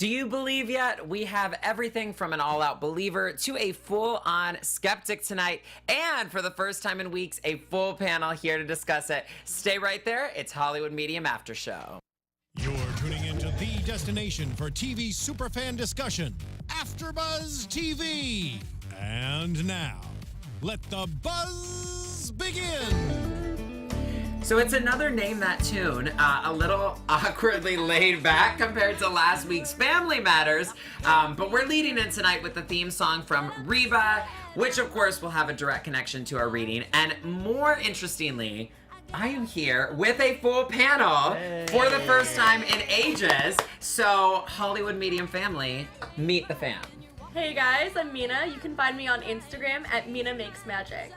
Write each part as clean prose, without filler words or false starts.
Do you believe yet? We have everything from an all-out believer to a full-on skeptic tonight. And for the first time in weeks, a full panel here to discuss it. Stay right there. It's Hollywood Medium After Show. You're tuning into the destination for TV superfan discussion, AFTERBUZZ TV. And now, let the buzz begin. So it's another Name That Tune, a little awkwardly laid back compared to last week's Family Matters, but we're leading in tonight with the theme song from Reba, which of course will have a direct connection to our reading, and more interestingly, I am here with a full panel for the first time in ages, so Hollywood Medium family, meet the fam. Hey guys, I'm Mina. You can find me on Instagram at Mina Makes Magic.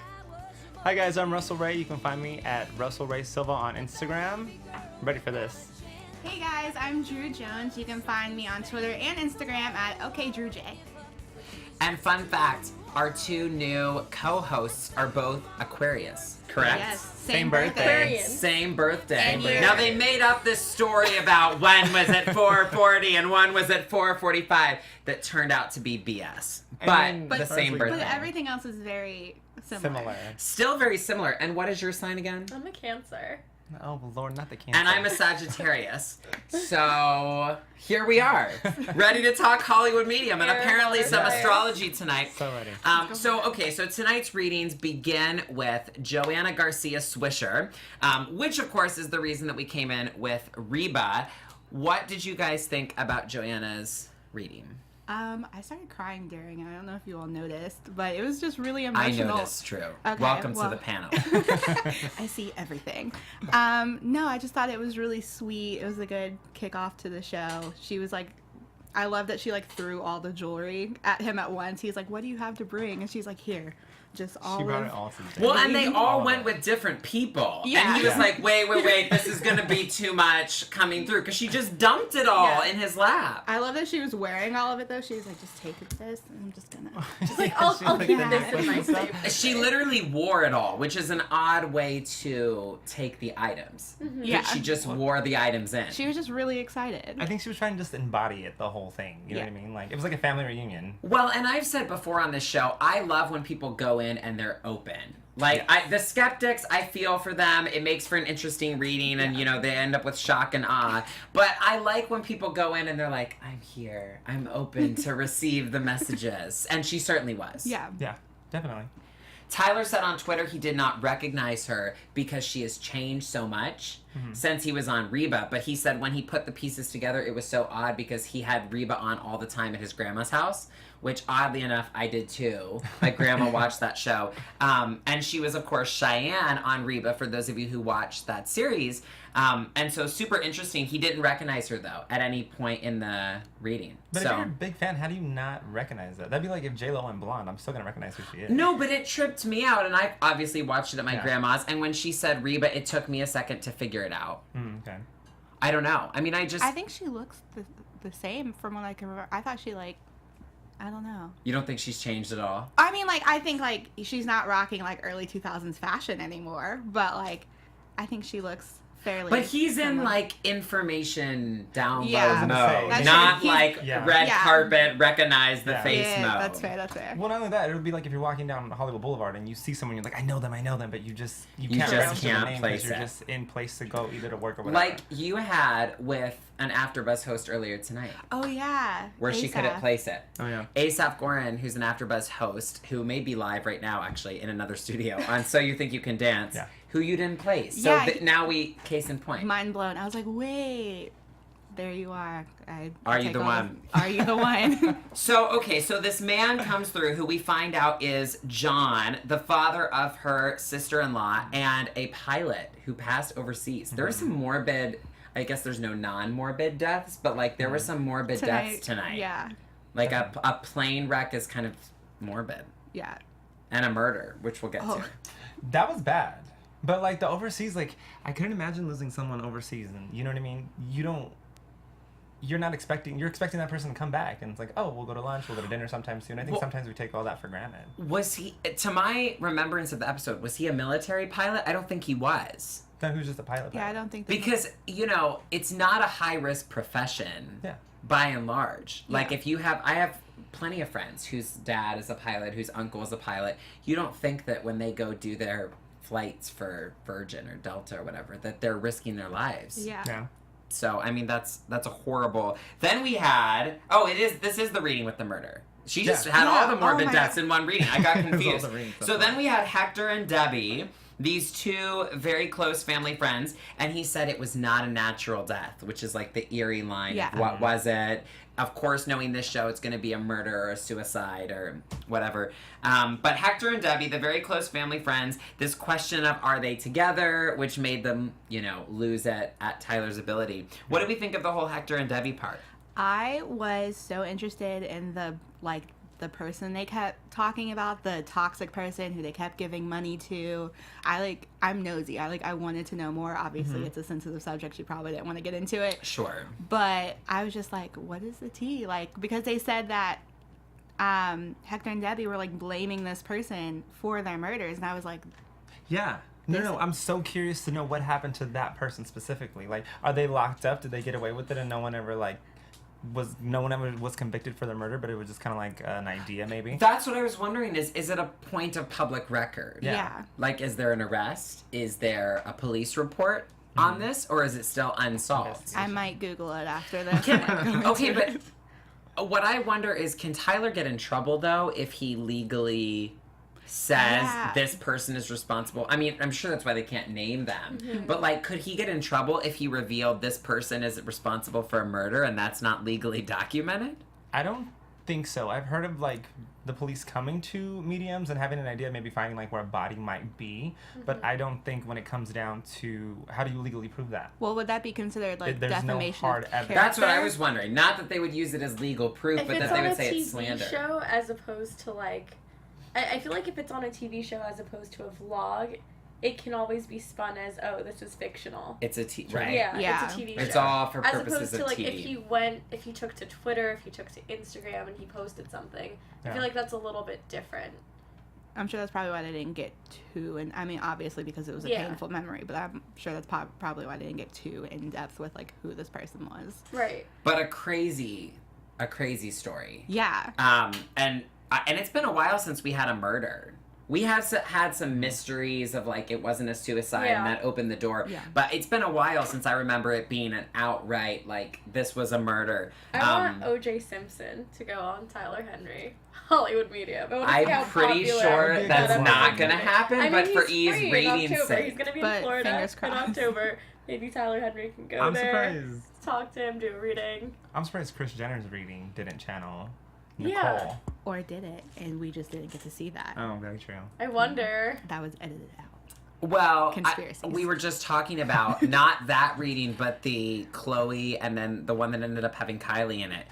Hi guys, I'm Russell Ray. You can find me at Russell Ray Silva on Instagram. I'm ready for this. Hey guys, I'm Drew Jones. You can find me on Twitter and Instagram at OKDrewJ. And fun fact, our two new co-hosts are both Aquarius, correct? Yes, Same birthday. Same birthday. And year. Now they made up this story about one was at 4:40 and one was at 4:45 that turned out to be BS. But the same birthday. But everything else is very similar. Still very similar. And what is your sign again? I'm a Cancer. Oh Lord, not the Cancer. And I'm a Sagittarius. So here we are, ready to talk Hollywood Medium and apparently some astrology tonight. So ready. So tonight's readings begin with Joanna Garcia Swisher, which of course is the reason that we came in with Reba. What did you guys think about Joanna's reading? I started crying during it. I don't know if you all noticed, but it was just really emotional. I know that's true. Okay, Welcome to the panel. I see everything. No, I just thought it was really sweet. It was a good kickoff to the show. She was like, I love that she like threw all the jewelry at him at once. He's like, what do you have to bring? And she's like, here. Just all She brought of it all to the Well, table. and they all went with different people. Yeah. And he was like, wait, this is going to be too much coming through. Because she just dumped it all in his lap. I love that she was wearing all of it though. She was like, just take this and I'm just gonna. She's like, I'll like keep the this in my necklace. safe. She literally wore it all, which is an odd way to take the items. Yeah. She just wore the items in. She was just really excited. I think she was trying to just embody it, the whole thing. You know what I mean? Like, it was like a family reunion. Well, and I've said before on this show, I love when people go in and they're open. Like, the skeptics, I feel for them. It makes for an interesting reading, and, you know, they end up with shock and awe. But I like when people go in and they're like, I'm here. I'm open to receive the messages. And she certainly was. Yeah. Yeah, definitely. Tyler said on Twitter he did not recognize her because she has changed so much since he was on Reba. But he said when he put the pieces together, it was so odd because he had Reba on all the time at his grandma's house, which oddly enough, I did too. My grandma watched that show. And she was, of course, Cheyenne on Reba, for those of you who watched that series. And so super interesting. He didn't recognize her, though, at any point in the reading. But if you're a big fan, how do you not recognize that? That'd be like if J-Lo went blonde. I'm still going to recognize who she is. No, but it tripped me out, and I obviously watched it at my grandma's, and when she said Reba, it took me a second to figure it out. Okay. I don't know. I mean, I think she looks the same from what I can remember. I thought she like, I don't know. You don't think she's changed at all? I mean, like, I think like she's not rocking like early 2000s fashion anymore, but like, I think she looks fairly. But he's in similar. like information download Yeah. mode, That's not true. like Yeah. red Yeah. carpet, recognize the face Yeah, mode. that's fair. That's fair. Well, not only that, it would be like if you're walking down Hollywood Boulevard and you see someone, you're like, I know them, but you just can't pronounce their can't name place because you're it. just in place to go either to work or whatever. Like you had with an AfterBuzz host earlier tonight, Oh yeah. where she couldn't ASAP. place it. Oh yeah. Asaph Gorin, who's an AfterBuzz host, who may be live right now, actually, in another studio on So You Think You Can Dance, Yeah. who you didn't place. So Yeah. now case in point. Mind blown. I was like, wait, there you are. Are you the one? Are you the one? So this man comes through who we find out is John, the father of her sister-in-law, and a pilot who passed overseas. There were some morbid, I guess there's no non-morbid deaths, but like there were some morbid deaths tonight. Yeah. Like a plane wreck is kind of morbid. Yeah. And a murder, which we'll get to. That was bad. But like the overseas, like I couldn't imagine losing someone overseas, and you know what I mean? You're expecting that person to come back, and it's like, oh, we'll go to lunch, we'll go to dinner sometime soon. I think sometimes we take all that for granted. Was he, to my remembrance of the episode, was he a military pilot? I don't think he was. Then who's just a pilot? Yeah, I don't think. Because, you know, it's not a high-risk profession. Yeah. by and large. Yeah. Like, if you have, I have plenty of friends whose dad is a pilot, whose uncle is a pilot. You don't think that when they go do their flights for Virgin or Delta or whatever, that they're risking their lives. Yeah. So, I mean, that's a horrible. Then we had, this is the reading with the murder. She just had all the morbid deaths in one reading. I got confused. So then we had Hector and Debby, these two very close family friends, and he said it was not a natural death, which is like the eerie line of what was it. Of course, knowing this show, it's going to be a murder or a suicide or whatever. But Hector and Debby, the very close family friends, this question of are they together, which made them, lose at Tyler's ability. What do we think of the whole Hector and Debby part? I was so interested in the person they kept talking about, the toxic person who they kept giving money to. I'm nosy. I wanted to know more. Obviously, it's a sensitive subject. You probably didn't want to get into it. Sure. But I was just like, what is the tea? Like, because they said that Hector and Debby were like blaming this person for their murders, and I was like, yeah. No, I'm so curious to know what happened to that person specifically. Like, are they locked up? Did they get away with it and no one ever was convicted for the murder, but it was just kind of like an idea, maybe? That's what I was wondering, is it a point of public record? Yeah. Like, is there an arrest? Is there a police report on this? Or is it still unsolved? I might Google it after this. Okay, but what I wonder is, can Tyler get in trouble, though, if he legally says this person is responsible? I mean, I'm sure that's why they can't name them. But, like, could he get in trouble if he revealed this person is responsible for a murder and that's not legally documented? I don't think so. I've heard of, like, the police coming to mediums and having an idea, maybe finding, like, where a body might be. But I don't think when it comes down to how do you legally prove that? Well, would that be considered, like, There's defamation no hard of evidence. character? That's what I was wondering. Not that they would use it as legal proof, If but it's that they on would a say it's TV slander. show as opposed to, like... I feel like if it's on a TV show as opposed to a vlog, it can always be spun as, oh, this is fictional. It's a right? Yeah, it's a TV show. It's all for as purposes opposed to, of like, TV. if he took to Twitter, if he took to Instagram and he posted something, I feel like that's a little bit different. I'm sure that's probably why they didn't get too, and I mean, obviously because it was a painful memory, but I'm sure that's probably why they didn't get too in depth with, like, who this person was. Right. But a crazy story. Yeah. And it's been a while since we had a murder. We have had some mysteries of, like, it wasn't a suicide and that opened the door. Yeah. But it's been a while since I remember it being an outright, like, this was a murder. I want O.J. Simpson to go on Tyler Henry. Hollywood Media. I'm pretty sure that's not going to happen, but for ease ratings sake. He's going to be in Florida in October. Maybe Tyler Henry can go there. Surprised. Talk to him, do a reading. I'm surprised Kris Jenner's reading didn't channel Nicole. Yeah. Or did it, and we just didn't get to see that. Oh, very true. I wonder. That was edited out. Well, Conspiracies. we were just talking about not that reading, but the Chloe and then the one that ended up having Kylie in it.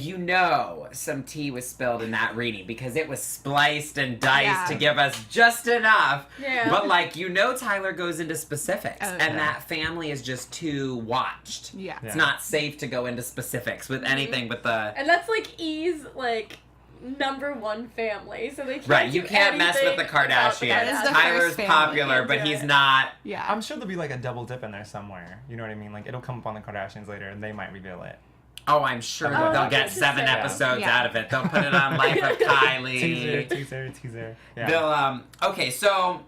You know some tea was spilled in that reading because it was spliced and diced to give us just enough. Yeah. But, like, Tyler goes into specifics. Oh, and that family is just too watched. Yeah. It's not safe to go into specifics with anything but the... And that's, like, like... #1 family, so they can't Right, you can't mess with the Kardashians. Tyler's popular, but he's not. Yeah. I'm sure there'll be like a double dip in there somewhere. You know what I mean? Like, it'll come up on the Kardashians later and they might reveal it. Oh, I'm sure they'll get 7 episodes out of it. They'll put it on Life of Kylie. Teaser. Yeah. They'll, okay, so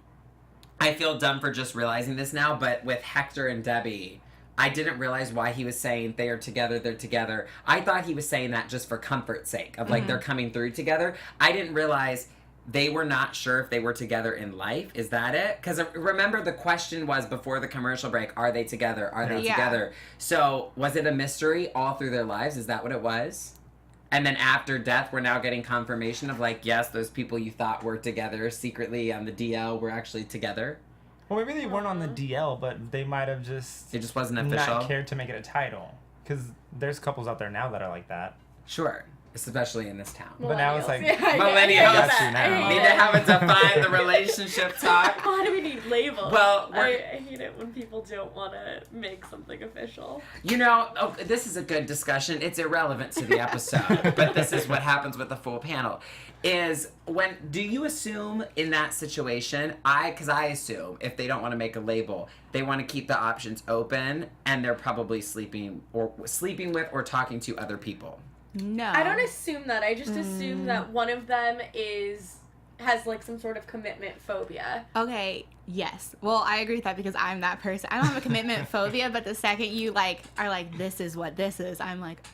I feel dumb for just realizing this now, but with Hector and Debby, I didn't realize why he was saying they're together. I thought he was saying that just for comfort's sake, of like they're coming through together. I didn't realize they were not sure if they were together in life. Is that it? Because remember the question was before the commercial break, are they together? Are they together? So was it a mystery all through their lives? Is that what it was? And then after death, we're now getting confirmation of, like, yes, those people you thought were together secretly on the DL were actually together. Well, maybe they weren't on the DL, but they might have just... It just wasn't official? Not cared to make it a title. Because there's couples out there now that are like that. Sure. especially in this town. But now it's like millennials. Got you now. Need to have a define the relationship talk. Why do we need labels? Well, I hate it when people don't want to make something official. You know, this is a good discussion. It's irrelevant to the episode, but this is what happens with the full panel. Do you assume in that situation, because I assume if they don't want to make a label, they want to keep the options open and they're probably sleeping with or talking to other people. No. I don't assume that. I just assume that one of them has like some sort of commitment phobia. Okay, yes. Well, I agree with that because I'm that person. I don't have a commitment phobia, but the second you like are like, this is what this is, I'm like,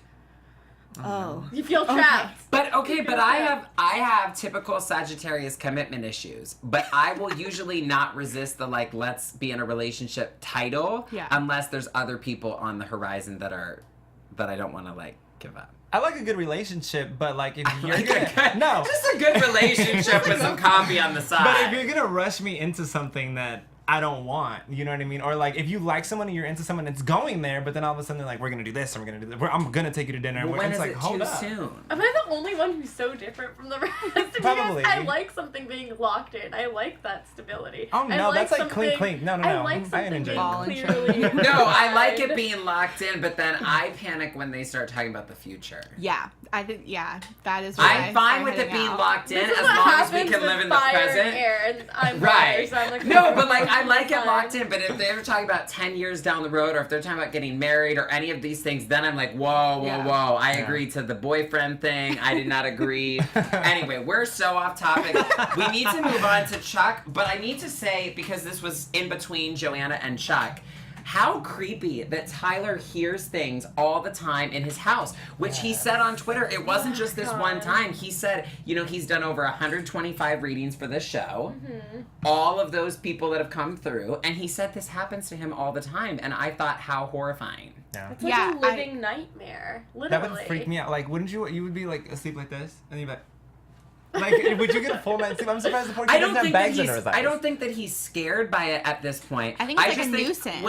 oh. You feel trapped. But I have typical Sagittarius commitment issues. But I will usually not resist the like let's be in a relationship title unless there's other people on the horizon that I don't want to like give up. I like a good relationship, but like if you're just a good relationship with some coffee on the side. But if you're gonna rush me into something that I don't want, you know what I mean? Or like if you like someone and you're into someone, it's going there, but then all of a sudden they're like, we're gonna do this and we're gonna do that. I'm gonna take you to dinner. Well, when it's is like, it hold too up. soon? Am I the only one who's so different from the rest? Probably. I like something being locked in. I like that stability. Oh no, that's like clean. No. I like I something enjoy being it. clearly. No, I like it being locked in, but then I panic when they start talking about the future. Yeah, I think that is. I'm fine with it being locked in This is as what long as we happens can with live in the fire present. and air, and I'm Right. fire, so I'm like, No, but like I like it fine. locked in. But if they're talking about 10 years down the road, or if they're talking about getting married, or any of these things, then I'm like, whoa. I agreed to the boyfriend thing. I did not agree. Anyway, we're so off topic. We need to move on to Chuck. But I need to say, because this was in between Joanna and Chuck, how creepy that Tyler hears things all the time in his house, which he said on Twitter. It wasn't just this one time. He said, he's done over 125 readings for this show. Mm-hmm. All of those people that have come through. And he said this happens to him all the time. And I thought, how horrifying. Yeah. It's like a living nightmare. Literally. That would freak me out. Like, wouldn't you would be like asleep like this? And you'd be like, would you get a full night's sleep? I'm surprised the poor kid doesn't have bags under his eyes. I don't think that he's scared by it at this point. I think it's like a nuisance.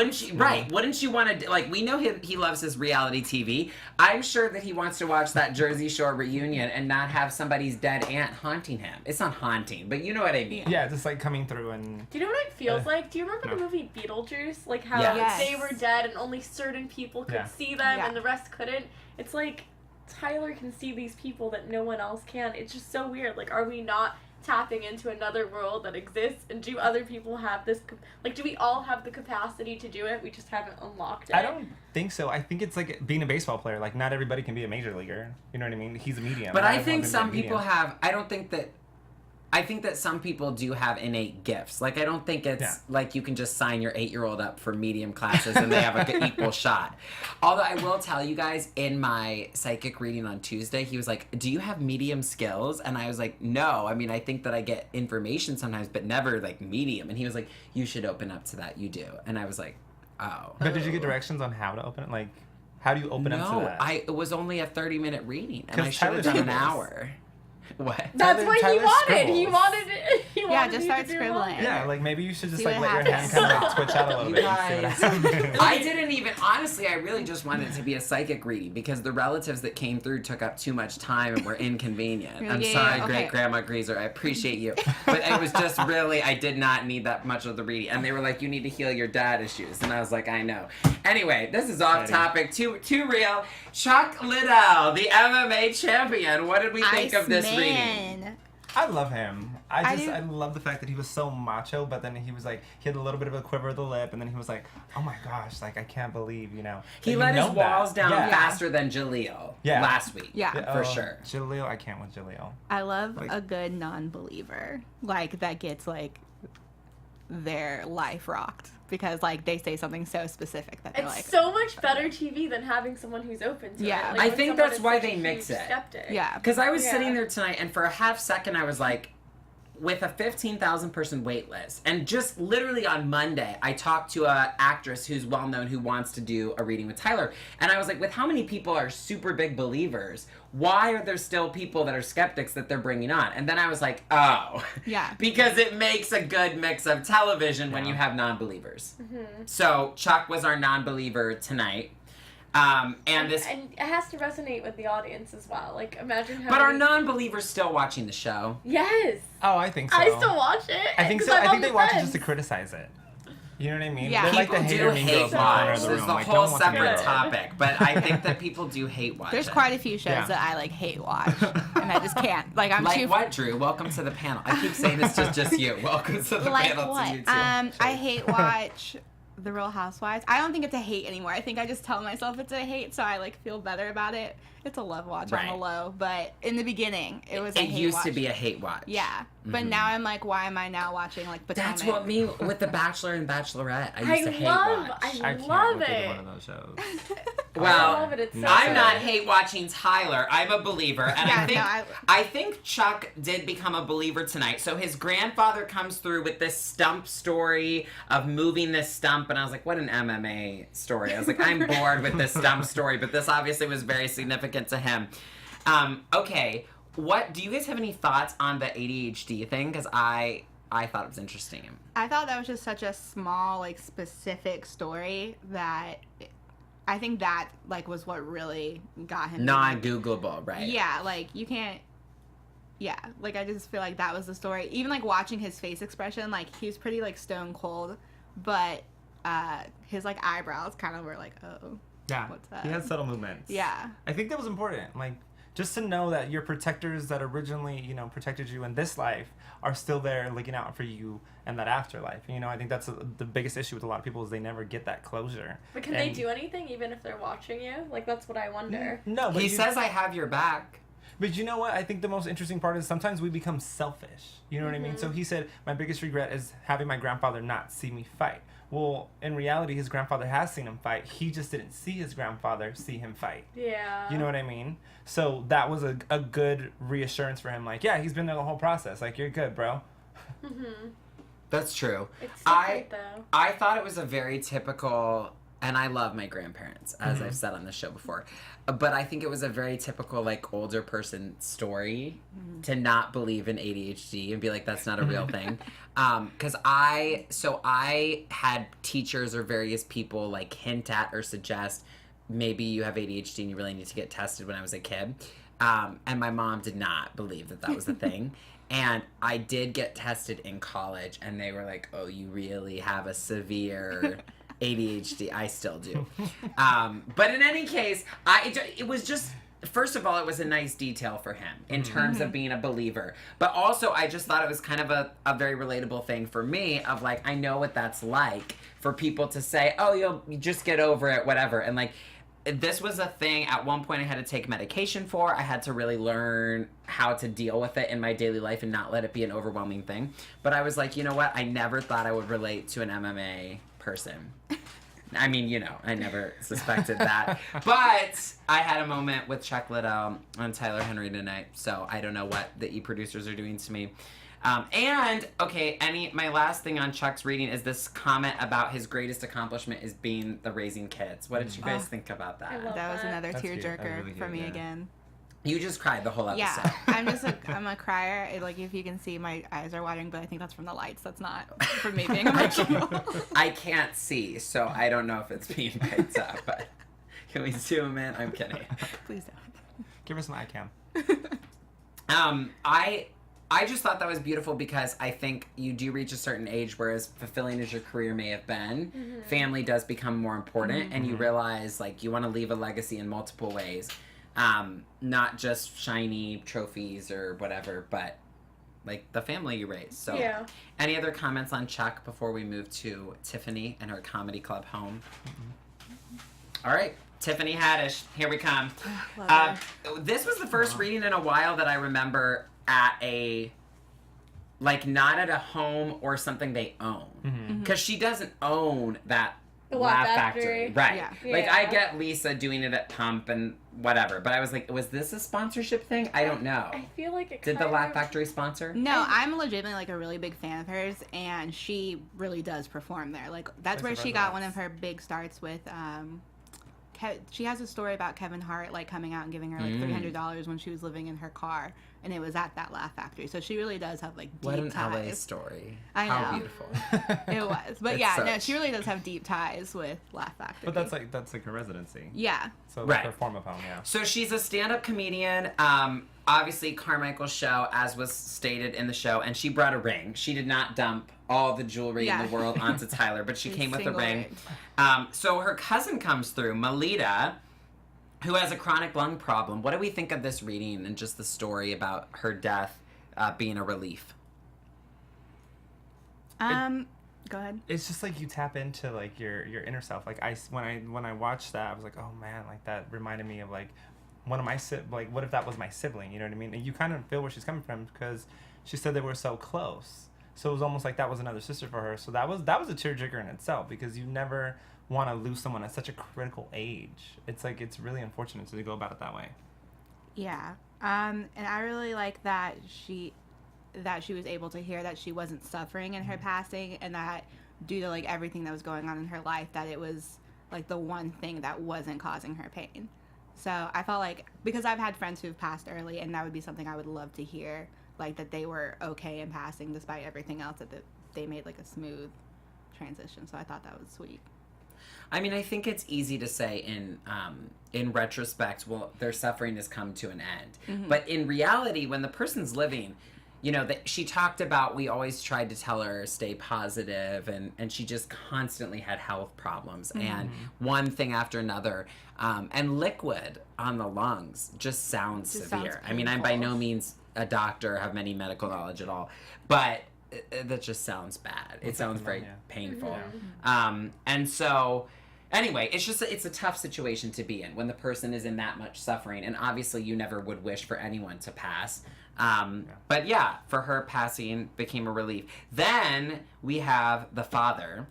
Wouldn't you want to, like, we know he loves his reality TV. I'm sure that he wants to watch that Jersey Shore reunion and not have somebody's dead aunt haunting him. It's not haunting, but you know what I mean. Yeah, just like coming through and... Do you know what it feels like? Do you remember the movie Beetlejuice? Like how they were dead and only certain people could see them and the rest couldn't? It's like... Tyler can see these people that no one else can. It's just so weird. Like, are we not tapping into another world that exists? And do other people have this... Like, do we all have the capacity to do it? We just haven't unlocked it. I don't think so. I think it's like being a baseball player. Like, not everybody can be a major leaguer. You know what I mean? He's a medium. But I think some people have... I think that some people do have innate gifts. Like, I don't think it's like you can just sign your 8-year-old up for medium classes and they have an equal shot. Although I will tell you guys, in my psychic reading on Tuesday, he was like, do you have medium skills? And I was like, no. I mean, I think that I get information sometimes, but never, like, medium. And he was like, you should open up to that. You do. And I was like, oh. But did you get directions on how to open it? Like, how do you open up to that? No, it was only a 30-minute reading. And I should have done an hour. What? That's what Tyler he wanted. scribbles. He wanted it. He wanted just you start to do scribbling. longer. Yeah, like maybe you should just See like what let your hand kind of like twitch out a little bit. And see what happens. I didn't even, honestly, I really just wanted it to be a psychic reading because the relatives that came through took up too much time and were inconvenient. I'm sorry, Great Grandma Greaser, I appreciate you. But it was just really, I did not need that much of the reading. And they were like, you need to heal your dad issues. And I was like, I know. Anyway, this is off topic, too real. Chuck Liddell, the MMA champion. What did we think of this reading? I love him. I love the fact that he was so macho, but then he was like, he had a little bit of a quiver of the lip, and then he was like, oh my gosh, like, I can't believe, He let his walls down faster than Jaleel last week. Yeah. For sure. Jaleel, I can't with Jaleel. I love a good non-believer. Like, that gets, like, their life rocked. Because, like, they say something so specific that they're it's like... so much better TV than having someone who's open to it. Like, I when think someone that's is why such they a mix huge it. skeptic. Yeah. Because I was sitting there tonight, and for a half second, I was like, with a 15,000 person wait list, and just literally on Monday, I talked to a actress who's well known who wants to do a reading with Tyler, and I was like, with how many people are super big believers, why are there still people that are skeptics that they're bringing on? And then I was like, oh, because it makes a good mix of television when you have non-believers. Mm-hmm. So Chuck was our non-believer tonight. And it has to resonate with the audience as well. Like, imagine how. But are non-believers still watching the show? Yes. Oh, I think so. I still watch it. I think so. I think they watch it just to criticize it. You know what I mean? Yeah. They're like the People hater do mean hate girls in the corner watch. of the There's room. the Like, whole don't watch separate it. topic, but I think that people do hate watch. There's quite a few shows that I like hate watch, and I just can't. Like I'm like too. what, Drew? Welcome to the panel. I keep saying this to just you. Welcome to the Like panel what? to you too. I hate watch The Real Housewives. I don't think it's a hate anymore. I think I just tell myself it's a hate, so I like feel better about it. It's a love watch on the low, but in the beginning it was a hate watch. It used to be a hate watch. Yeah, but now I'm like, why am I now watching like Potomac? That's what me with The Bachelor and Bachelorette. I used to hate watch. I love it. One of those shows. Well, I love it. It's so I'm good. not hate watching Tyler. I'm a believer, and I think Chuck did become a believer tonight. So his grandfather comes through with this stump story of moving this stump, and I was like, what an MMA story. I was like, I'm bored with this stump story, but this obviously was very significant to him. Okay, what do you guys have any thoughts on the ADHD thing? Because I thought it was interesting. I thought that was just such a small, like, specific story that I think that, like, was what really got him. Non-Googleable, right? Yeah, like, you can't. Yeah, like, I just feel like that was the story. Even, like, watching his face expression, like, he was pretty, like, stone cold, but his, like, eyebrows kind of were like, oh. Yeah, what's that? He had subtle movements. Yeah. I think that was important. Like, just to know that your protectors that originally, you know, protected you in this life are still there looking out for you in that afterlife. You know, I think that's the biggest issue with a lot of people is they never get that closure. But can they do anything even if they're watching you? Like, that's what I wonder. No, but he says I have your back. But you know what? I think the most interesting part is sometimes we become selfish. You know what I mean? So he said, my biggest regret is having my grandfather not see me fight. Well, in reality, his grandfather has seen him fight. He just didn't see his grandfather see him fight. Yeah. You know what I mean? So that was a good reassurance for him. Like, yeah, he's been there the whole process. Like, you're good, bro. Mm-hmm. That's true. It's different, though. I thought it was a very typical, and I love my grandparents, as I've said on the show before, but I think it was a very typical, like, older person story to not believe in ADHD and be like, that's not a real thing. Because I had teachers or various people, like, hint at or suggest, maybe you have ADHD and you really need to get tested when I was a kid. And my mom did not believe that that was a thing. And I did get tested in college, and they were like, oh, you really have a severe ADHD. I still do. But in any case, it was just, first of all, it was a nice detail for him in terms of being a believer. But also, I just thought it was kind of a very relatable thing for me of, like, I know what that's like for people to say, oh, you just get over it, whatever. And, like, this was a thing at one point I had to take medication for. I had to really learn how to deal with it in my daily life and not let it be an overwhelming thing. But I was like, you know what? I never thought I would relate to an MMA person. I mean, you know, I never suspected that. But I had a moment with Chuck Liddell and Tyler Henry tonight, so I don't know what the E-producers are doing to me. And, okay, my last thing on Chuck's reading is this comment about his greatest accomplishment is being the raising kids. What did you guys think about that? That was another tearjerker for me again. You just cried the whole episode. Yeah, I'm a crier. Like, if you can see, my eyes are watering, but I think that's from the lights. That's not from me being emotional. I can't see, so I don't know if it's being picked up, but can we zoom in? I'm kidding. Please don't. Give us an eye cam. I just thought that was beautiful because I think you do reach a certain age where as fulfilling as your career may have been, family does become more important, and you realize, like, you want to leave a legacy in multiple ways. Not just shiny trophies or whatever, but, like, the family you raise. So, any other comments on Chuck before we move to Tiffany and her comedy club home? All right. Tiffany Haddish, here we come. This was the first reading in a while that I remember at not at a home or something they own. Because she doesn't own that Laugh Factory. Right. Yeah. Like, I get Lisa doing it at Pump and whatever, but I was like, was this a sponsorship thing? I don't know. I feel like it Did the Laugh Factory sponsor? No, I'm legitimately, like, a really big fan of hers, and she really does perform there. Like, that's where she got one of her big starts with she has a story about Kevin Hart like coming out and giving her like $300 when she was living in her car, and it was at that Laugh Factory. So she really does have like deep what an ties. LA story. I know. How beautiful. It was, but no, she really does have deep ties with Laugh Factory. But that's like her residency. Yeah. So like her form of home, So she's a stand-up comedian. Obviously Carmichael's show, as was stated in the show, and she brought a ring. She did not dump all the jewelry in the world onto Tyler, but she came with a ring. So her cousin comes through, Melita, who has a chronic lung problem. What do we think of this reading and just the story about her death being a relief? Go ahead. It's just like you tap into like your inner self. Like when I watched that, I was like, oh man, like that reminded me of like one of my like what if that was my sibling? You know what I mean? And you kind of feel where she's coming from because she said they were so close. So it was almost like that was another sister for her. So that was a tearjerker in itself because you never want to lose someone at such a critical age. It's like it's really unfortunate to go about it that way. Yeah. And I really like that she was able to hear that she wasn't suffering in her passing, and that due to like everything that was going on in her life, that it was like the one thing that wasn't causing her pain. So I felt like, because I've had friends who've passed early, and that would be something I would love to hear, like that they were okay in passing despite everything else, that they made like a smooth transition. So I thought that was sweet. I mean, I think it's easy to say in retrospect, well, their suffering has come to an end. Mm-hmm. But in reality, when the person's living, you know, she talked about, we always tried to tell her, stay positive, and she just constantly had health problems, and one thing after another. And liquid on the lungs just sounds severe. I mean, I'm by no means a doctor, have any medical knowledge at all, but that just sounds bad. It sounds very painful. Mm-hmm. And so, anyway, it's a tough situation to be in when the person is in that much suffering, and obviously you never would wish for anyone to pass. But yeah, for her, passing became a relief. Then we have the father,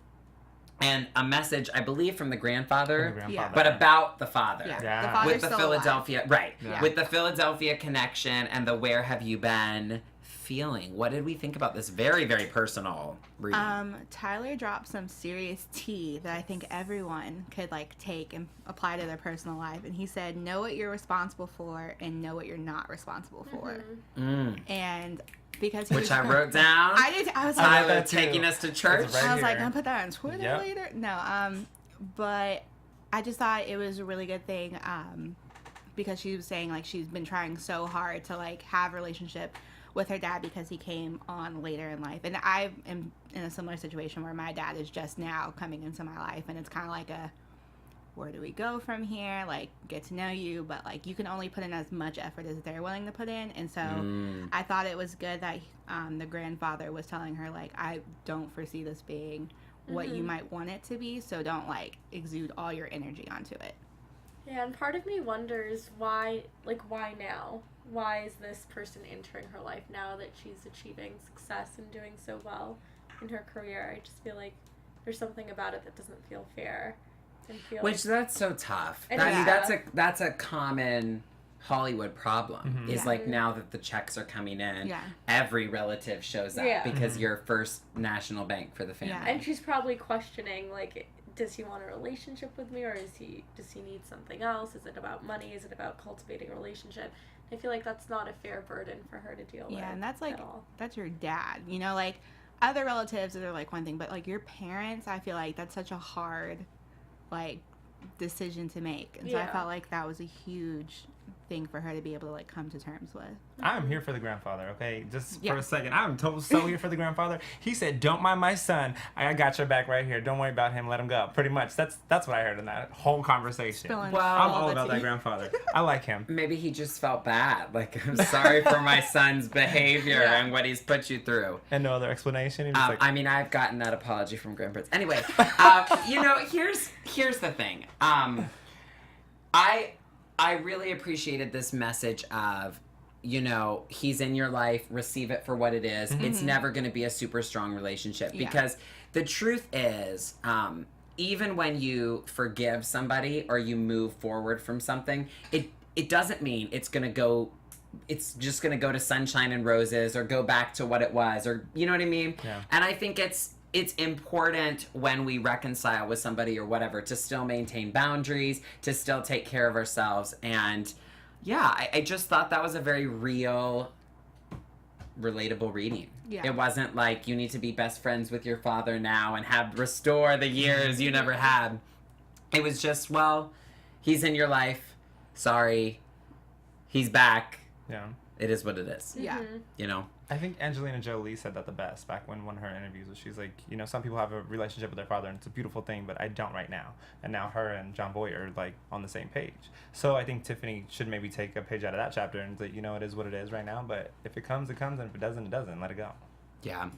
and a message, I believe, from the grandfather, but about the father. Yeah. The father's with the still Philadelphia, alive. right? Yeah. With the Philadelphia connection and the "Where have you been?" feeling. What did we think about this very, very personal reading? Tyler dropped some serious tea that I think everyone could like take and apply to their personal life. And he said, know what you're responsible for and know what you're not responsible for. And because which I wrote down. I did. I was Tyler like, taking us to church. I was like, I'm gonna put that on Twitter later. No, but I just thought it was a really good thing, because she was saying like she's been trying so hard to like have a relationship with her dad because he came on later in life. And I am in a similar situation where my dad is just now coming into my life, and it's kind of like where do we go from here? Like, get to know you, but like you can only put in as much effort as they're willing to put in. And so I thought it was good that the grandfather was telling her like, I don't foresee this being what you might want it to be, so don't like exude all your energy onto it. Yeah, and part of me wonders why now? Why is this person entering her life now that she's achieving success and doing so well in her career? I just feel like there's something about it that doesn't feel fair. Which that's so tough. I mean, that's a common Hollywood problem. Is like now that the checks are coming in, every relative shows up because you're first national bank for the family. Yeah. And she's probably questioning like, does he want a relationship with me, or does he need something else? Is it about money? Is it about cultivating a relationship? I feel like that's not a fair burden for her to deal with. Yeah, and that's like, that's your dad. You know, like other relatives are like one thing, but like your parents, I feel like that's such a hard like decision to make. And so I felt like that was a huge thing for her to be able to like come to terms with. I'm here for the grandfather, okay? Just for a second. I'm so here for the grandfather. He said, don't mind my son. I got your back right here. Don't worry about him. Let him go. Pretty much. That's what I heard in that whole conversation. Well, I'm all about that grandfather. I like him. Maybe he just felt bad. Like, I'm sorry for my son's behavior and what he's put you through. And no other explanation? He was like, I mean, I've gotten that apology from grandparents. Anyway, you know, here's the thing. I really appreciated this message of, you know, he's in your life, receive it for what it is. It's never going to be a super strong relationship because the truth is, even when you forgive somebody or you move forward from something, it doesn't mean it's just going to go to sunshine and roses or go back to what it was, or, you know what I mean? Yeah. And I think it's it's important when we reconcile with somebody or whatever to still maintain boundaries, to still take care of ourselves. And yeah, I just thought that was a very real, relatable reading. Yeah. It wasn't like you need to be best friends with your father now and restore the years you never had. It was just, well, he's in your life. Sorry. He's back. Yeah. It is what it is. Yeah. You know? I think Angelina Jolie said that the best back when one of her interviews was, she's like, you know, some people have a relationship with their father and it's a beautiful thing, but I don't right now. And now her and John Boy are like on the same page. So I think Tiffany should maybe take a page out of that chapter and say, you know, it is what it is right now, but if it comes, it comes, and if it doesn't, it doesn't. Let it go. Yeah.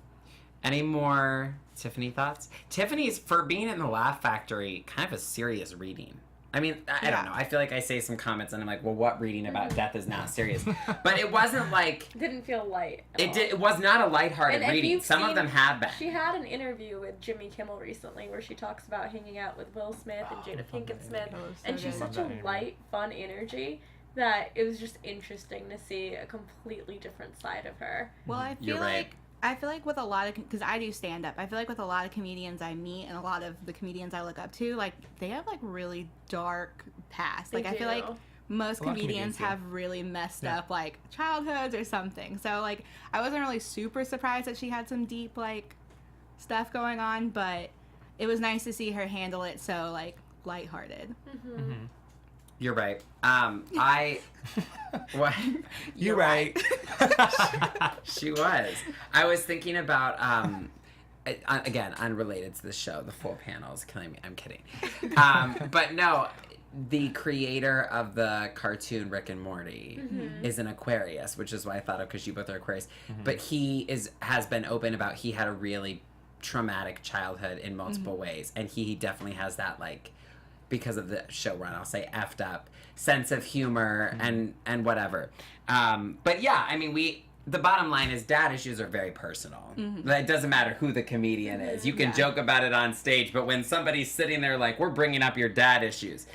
Any more Tiffany thoughts? Tiffany's, for being in the Laugh Factory, kind of a serious reading. I mean, I don't know. I feel like I say some comments and I'm like, well, what reading about death is not serious? But it wasn't like... Didn't feel light at all. It was not a lighthearted reading. Some of them had been. She had an interview with Jimmy Kimmel recently where she talks about hanging out with Will Smith and Jada Pinkett Smith. And she's such a light, fun energy that it was just interesting to see a completely different side of her. Well, I feel like with a lot of, because I do stand up, I feel like with a lot of comedians I meet and a lot of the comedians I look up to, like, they have like really dark past. Like, I feel like most comedians have really messed up like childhoods or something. So like, I wasn't really super surprised that she had some deep like stuff going on, but it was nice to see her handle it so like lighthearted. You're right. What? You're right. She was. I was thinking about, again, unrelated to the show, the full panel is killing me. I'm kidding. But no, the creator of the cartoon Rick and Morty is an Aquarius, which is why I thought of, because you both are Aquarius. But he has been open about he had a really traumatic childhood in multiple ways. And he definitely has that, like, because of the show run, I'll say effed up sense of humor and whatever. But yeah, I mean, the bottom line is dad issues are very personal. It doesn't matter who the comedian is. You can joke about it on stage, but when somebody's sitting there like, we're bringing up your dad issues.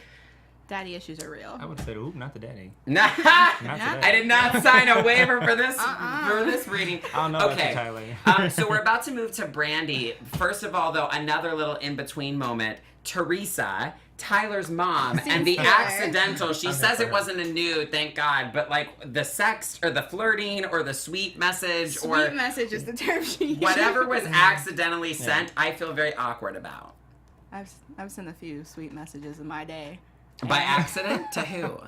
Daddy issues are real. I would have said, ooh, not the daddy. I did not sign a waiver for this reading. Oh, no, okay. So we're about to move to Brandi. First of all, though, another little in-between moment. Teresa, Tyler's mom, and the accidental, she says it wasn't a nude, thank God, but like the sex or the flirting or the sweet message Sweet message is the term she used. Whatever was accidentally sent, I feel very awkward about. I've sent a few sweet messages in my day. By accident? To who?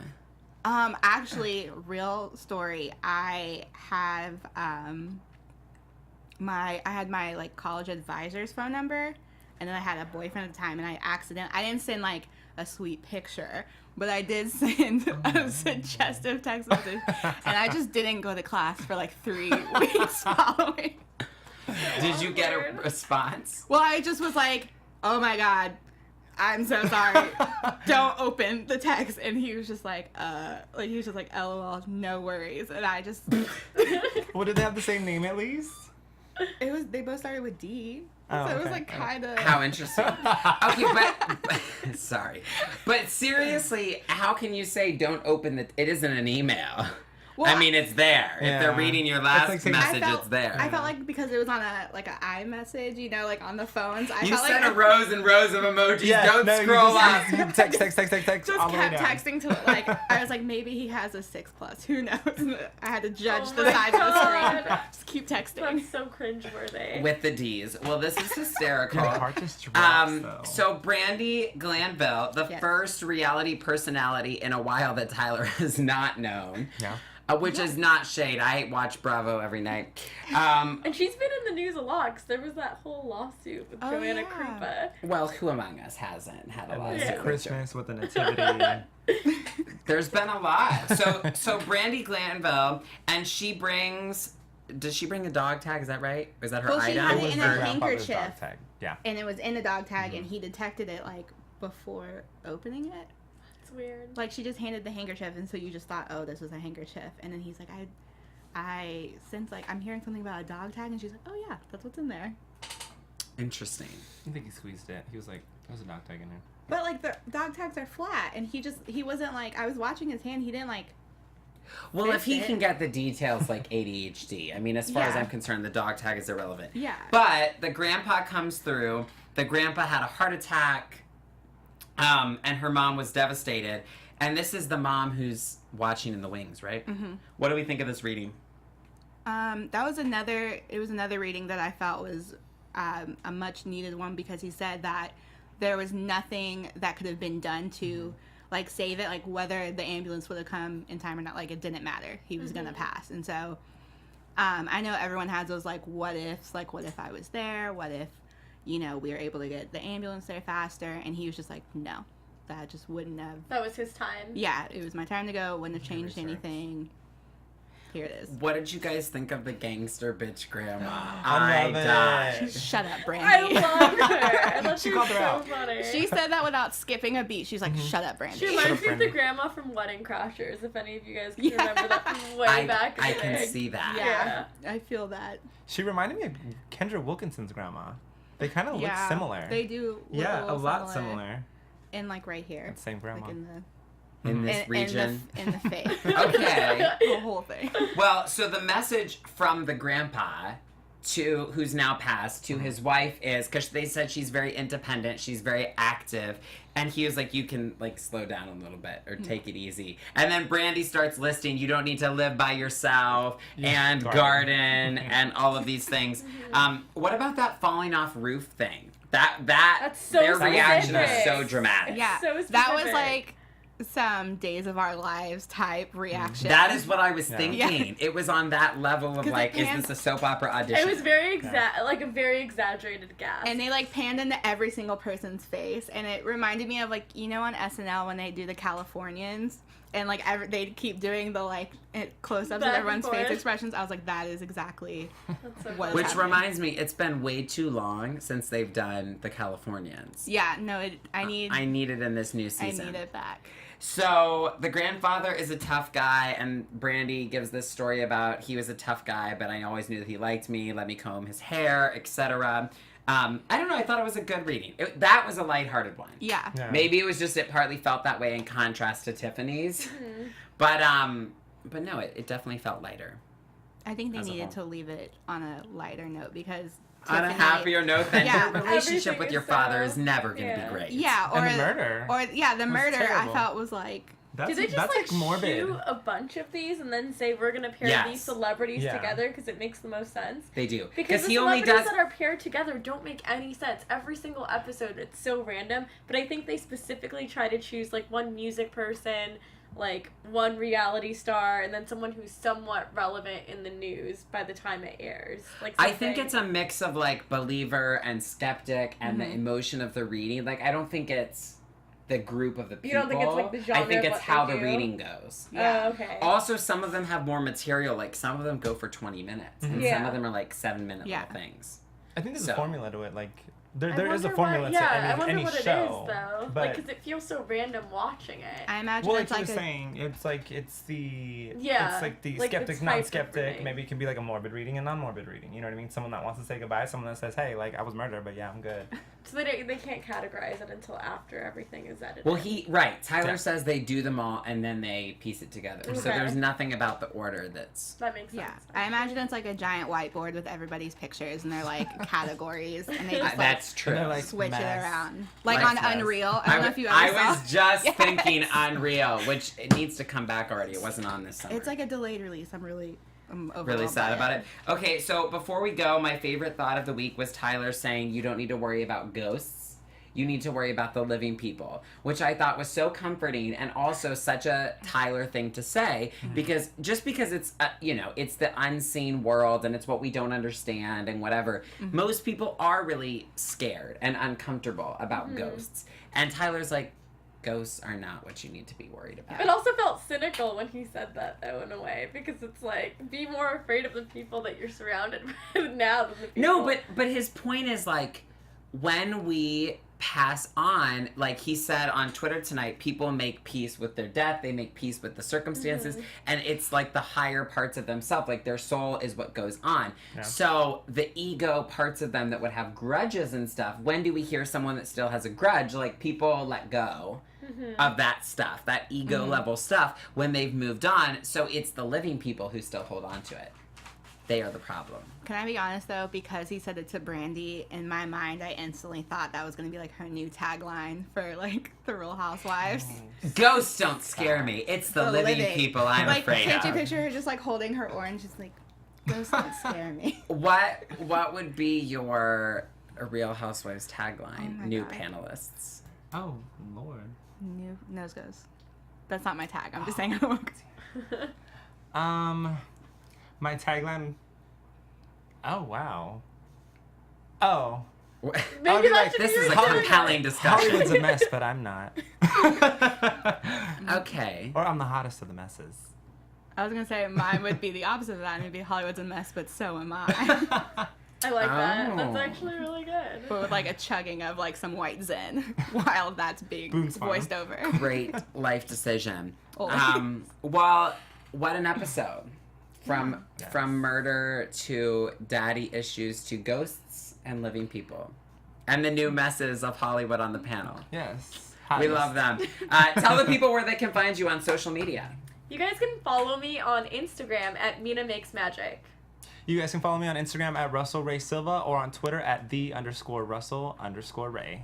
Actually, real story. I have I had my like college advisor's phone number, and then I had a boyfriend at the time, and I didn't send like a sweet picture, but I did send a suggestive text message, and I just didn't go to class for like 3 weeks following. Did you get a response? Well, I just was like, oh my God, I'm so sorry. Don't open the text. And he was just like, he was just like, LOL, no worries. And I just... Well, did they have the same name at least? They both started with D. So it was like kind of... How interesting. Okay, but sorry. But seriously, how can you say don't open it isn't an email? Well, I mean, it's there. Yeah. If they're reading your last message, it's there. I felt like because it was on an iMessage, you know, like on the phones. You sent a rows and rows of emojis. Yeah, don't scroll up. You text. Just kept texting to it. Like, I was like, maybe he has a 6+. Who knows? I had to judge the size of the screen. Just keep texting. That's so cringeworthy. With the D's. Well, this is hysterical. Your heart just drops, though. So Brandi Glanville, the first reality personality in a while that Tyler has not known. Yeah. Which is not shade. I watch Bravo every night. And she's been in the news a lot because there was that whole lawsuit with Joanna Krupa. Well, who among us hasn't had a lawsuit? Yeah. Christmas with the nativity. There's been a lot. So Brandi Glanville, and she brings... Does she bring a dog tag? Is that right? Is that her item? She had it in a handkerchief. Dog tag. Yeah. And it was in a dog tag, and he detected it, like, before opening it. Weird. Like, she just handed the handkerchief, and so you just thought, oh, this was a handkerchief. And then he's like, I sense, like, I'm hearing something about a dog tag, and she's like, oh, yeah, that's what's in there. Interesting. I think he squeezed it. He was like, there's a dog tag in there. But, like, the dog tags are flat, and he wasn't, like, I was watching his hand, he didn't, like, Well, if he can get the details like ADHD, I mean, as far as I'm concerned, the dog tag is irrelevant. Yeah. But the grandpa comes through. The grandpa had a heart attack, and her mom was devastated. And this is the mom who's watching in the wings, right? Mm-hmm. What do we think of this reading? That was another reading that I felt was a much needed one, because he said that there was nothing that could have been done to like save it, like whether the ambulance would have come in time or not, like it didn't matter. He was gonna pass. And so I know everyone has those like what ifs, like what if I was there, what if, you know, we were able to get the ambulance there faster, and he was just like, no, that just wouldn't have. That was his time. Yeah, it was my time to go. Wouldn't have changed anything. Here it is. What did you guys think of the gangster bitch grandma? I died. Shut up, Brandi. I love her. I thought she was called her so out. funny. She said that without skipping a beat. She's like, shut up, Brandi. She reminds me of the grandma from Wedding Crashers, if any of you guys can remember that from way back in I the can day. see that. Yeah, I feel that. She reminded me of Kendra Wilkinson's grandma. They kind of look similar. They do. Look a lot similar. And like right here. The same grandma. Like in the. In this region. In the face. Okay. The whole thing. Well, so the message from the grandpa to who's now passed to his wife is, because they said she's very independent, she's very active, and he was like, you can like slow down a little bit or take it easy. And then Brandi starts listing, you don't need to live by yourself and garden and all of these things. What about that falling off roof thing? That's so their reaction was so dramatic. Yeah, so that was like some Days of Our Lives type reaction. That is what I was thinking. Yeah. It was on that level of like, is this a soap opera audition? It was very like a very exaggerated gasp. And they like panned into every single person's face, and it reminded me of like, you know, on SNL when they do the Californians, and like they keep doing the like close-ups of everyone's face expressions. I was like, that is exactly what. Which reminds me, it's been way too long since they've done the Californians. Yeah, no, I need it in this new season. I need it back. So the grandfather is a tough guy, and Brandi gives this story about he was a tough guy, but I always knew that he liked me, let me comb his hair, etc. I don't know. I thought it was a good reading. That was a lighthearted one. Yeah. Maybe it was just it partly felt that way in contrast to Tiffany's, but no, it definitely felt lighter. I think they needed to leave it on a lighter note, because on a happier note, then your relationship with your father is never going to be great. Yeah, or and the murder. The murder terrible. I felt was like. Did they just like morbid. shoot a bunch of these and then say we're gonna pair these celebrities together because it makes the most sense? They do, because the celebrities that are paired together don't make any sense. Every single episode, it's so random. But I think they specifically try to choose like one music person, like one reality star, and then someone who's somewhat relevant in the news by the time it airs. Like I think it's a mix of like believer and skeptic and the emotion of the reading. Like I don't think it's the group of the people. You don't think it's like the genre? I think it's of how the reading goes. Yeah. Oh, okay. Also, some of them have more material. Like some of them go for 20 minutes, and some of them are like 7-minute little things. I think there's a formula to it. Like there is a formula to I wonder any what show. It is, though. But, like, because it feels so random watching it. I imagine well, it's like like you were saying, it's like it's the like skeptic, non-skeptic. Maybe it can be like a morbid reading and non-morbid reading. You know what I mean? Someone that wants to say goodbye, someone that says, "Hey, like I was murdered, but yeah, I'm good." So they can't categorize it until after everything is edited. Well, Tyler says they do them all and then they piece it together. Okay. So there's nothing about the order that makes sense. Yeah, I imagine it's like a giant whiteboard with everybody's pictures and they're like categories, and they just that's true. And like switch it around, like on Unreal. I don't know if you ever saw. I was just thinking Unreal, which it needs to come back already. It wasn't on this summer. It's like a delayed release. I'm really sad about it. Okay, so before we go, my favorite thought of the week was Tyler saying you don't need to worry about ghosts. You need to worry about the living people, which I thought was so comforting and also such a Tyler thing to say, because just because it's, it's the unseen world and it's what we don't understand and whatever, most people are really scared and uncomfortable about ghosts. And Tyler's like, ghosts are not what you need to be worried about. It also felt cynical when he said that, though, in a way, because it's like, be more afraid of the people that you're surrounded with now than the people. No, but his point is like, when we pass on, like he said on Twitter tonight, people make peace with their death, they make peace with the circumstances, and it's like the higher parts of themselves, like their soul is what goes on. Yeah. So the ego parts of them that would have grudges and stuff, when do we hear someone that still has a grudge? Like people let go of that stuff, that ego level stuff, when they've moved on. So it's the living people who still hold on to it. They are the problem. Can I be honest, though? Because he said it to Brandi, in my mind, I instantly thought that was going to be, like, her new tagline for, like, the Real Housewives. Ghosts don't scare me. It's the living people I'm afraid Can't you of. picture her just, like, holding her orange, just like, ghosts don't scare me. What would be your Real Housewives tagline? Oh New God. panelists. Oh, Lord. New nose goes. That's not my tag. I'm just saying I won't. My tagline. Oh, wow. Oh. Maybe like, This is a compelling discussion. Hollywood's a mess, but I'm not. Okay. Or I'm the hottest of the messes. I was going to say mine would be the opposite of that. And it'd be Hollywood's a mess, but so am I. I like that. That's Oh. actually really good. But with, like, a chugging of, like, some white Zen while that's being Boom's voiced fine. over. Great life decision. Always. Well, what an episode. From Yes. murder to daddy issues to ghosts and living people. And the new messes of Hollywood on the panel. Yes. We love them. Tell the people where they can find you on social media. You guys can follow me on Instagram at Mina Makes Magic. You guys can follow me on Instagram at Russell Ray Silva or on Twitter at _Russell_Ray.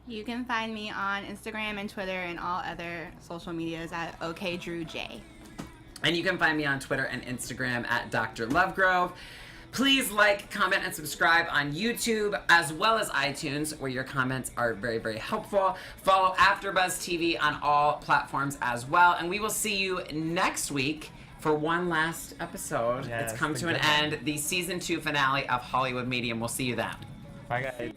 You can find me on Instagram and Twitter and all other social medias at OKDrewJ. And you can find me on Twitter and Instagram at Dr. Lovegrove. Please like, comment, and subscribe on YouTube as well as iTunes, where your comments are very, very helpful. Follow AfterBuzz TV on all platforms as well. And we will see you next week for one last episode. Yes, It's come the to an good one. end. The season 2 finale of Hollywood Medium. We'll see you then. Bye, guys.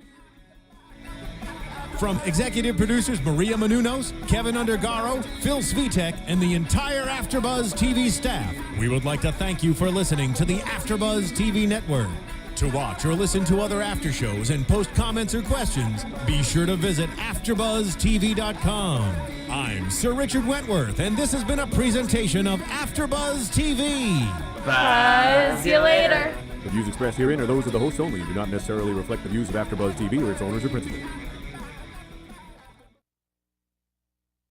From executive producers Maria Menounos, Kevin Undergaro, Phil Svitek, and the entire AfterBuzz TV staff, we would like to thank you for listening to the AfterBuzz TV network. To watch or listen to other after shows and post comments or questions, be sure to visit AfterBuzzTV.com. I'm Sir Richard Wentworth, and this has been a presentation of AfterBuzz TV. Bye. See you later. The views expressed herein are those of the hosts only and do not necessarily reflect the views of AfterBuzz TV or its owners or principals.